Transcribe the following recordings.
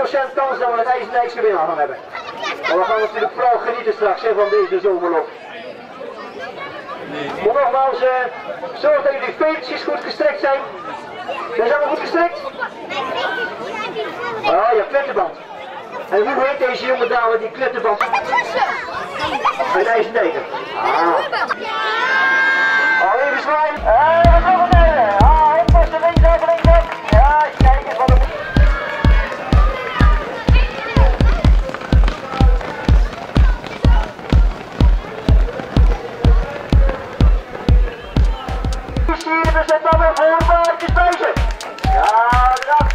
10% kans dat we het IJsendijkse winnaar gaan hebben. Maar we gaan natuurlijk vooral genieten straks hè, van deze zomerloop. Maar nogmaals, zorg dat jullie veetjes goed gestrekt zijn. Zijn ze allemaal goed gestrekt? Oh ja, klittenband. En hoe heet deze jonge dame die klittenband? Uit IJsendijken. Oh, even zwaaien. We gaan naar beneden. Inposten linksaf, linksaf. Ja, kijk eens wat een... We zetten dan weer voor paardjes buiten. Ja, dat.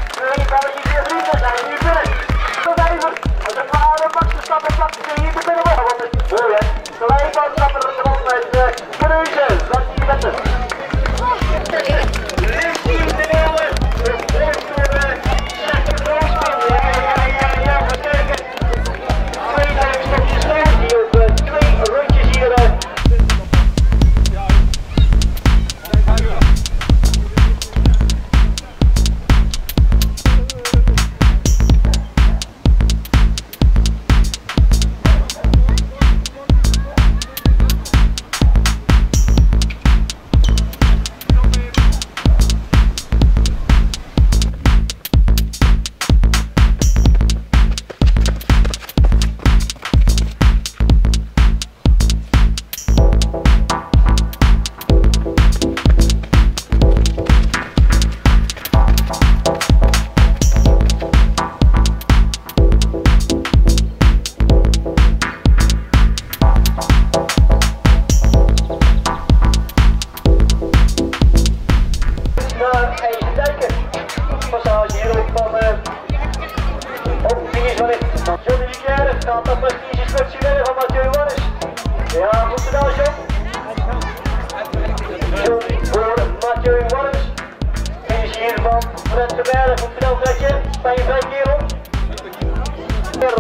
Twee balletjes weer vrienden zijn nu binnen. Tot even. Als een vader pakt de stappen, plakt ze hier te binnen. Want het is mooi hè. Gelijk wat stappen er erop met Kneuzen. Dat is die wetten. Links hier de leeuwen. Rechts door de roospin. Ja, we kijken. Twee stokjes lood die op twee rondjes hier.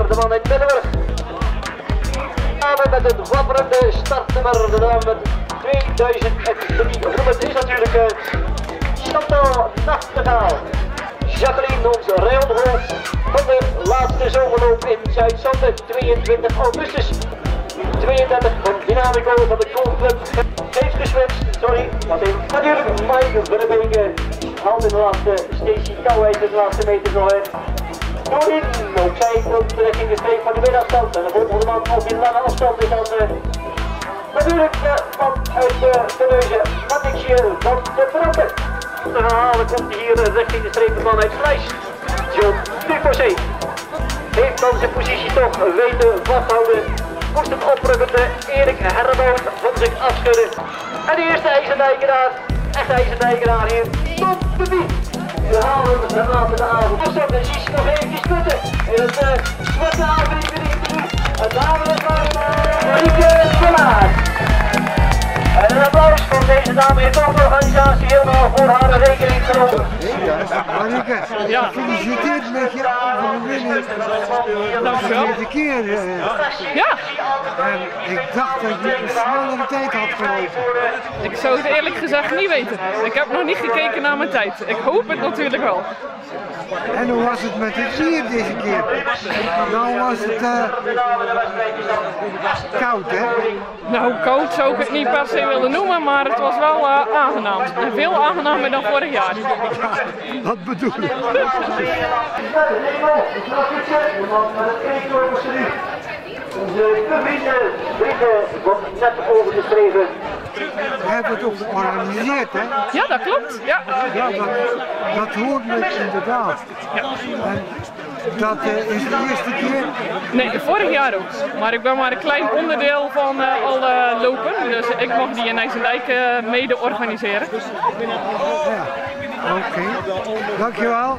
De man uit Middenburg. Samen met het wapperende startnummer, de naam met 2003. Nummer 3 is natuurlijk Chantal Nachtegaal. Jacqueline, onze rijondgenoot van de laatste zomerloop in Zuid-Zanden, 22 augustus. 32 van Dynamico van de Golfclub. Heeft geswitcht, sorry, wat even. Natuurlijk Mike Verbeek haalt in de laatste Stacy Kouwijs in de laatste meter nog in. Doorheen, ook zij komt richting de streep van de middagstand. En de volgende man op die lange afstand is dan natuurlijk de man uit de Neuzen, Matixje van de Veranderen. Te herhalen komt hij hier richting de streep van uit Vlijs. John Dufossé heeft dan zijn positie toch weten vasthouden. Moest het oprukkende Erik Herboot van zich afschudden. En de eerste IJsendijkenaar, echt IJsendijkenaar hier, tot de fiets. We halen het later de avond. Afstand, dan zie je nog eventjes putten in het zwarte avond. En daar is Marieke Verlaat. En een applaus voor deze dame in de organisatie helemaal voor haar rekening genomen. Marieke, ja. Gefeliciteerd met je overwinning. Dankjewel. De keer. Ja. En ik dacht dat je een snellere tijd had gelopen. Ik zou het eerlijk gezegd niet weten. Ik heb nog niet gekeken naar mijn tijd. Ik hoop het natuurlijk wel. En hoe was het met het weer deze keer? Nou was het koud, hè? Nou, koud zou ik het niet per se willen noemen, maar het was wel aangenaam. En veel aangenamer dan vorig jaar. Dat bedoel ik. Onze vrienden wordt net overgeschreven. We hebben het ook georganiseerd, hè? Ja, dat klopt. Ja, Ja, dat hoort me inderdaad. ja. En dat is de eerste keer. Nee, vorig jaar ook. Maar ik ben maar een klein onderdeel van alle lopen. Dus ik mag die in IJsendijk mede organiseren. Ja, oké. Dankjewel.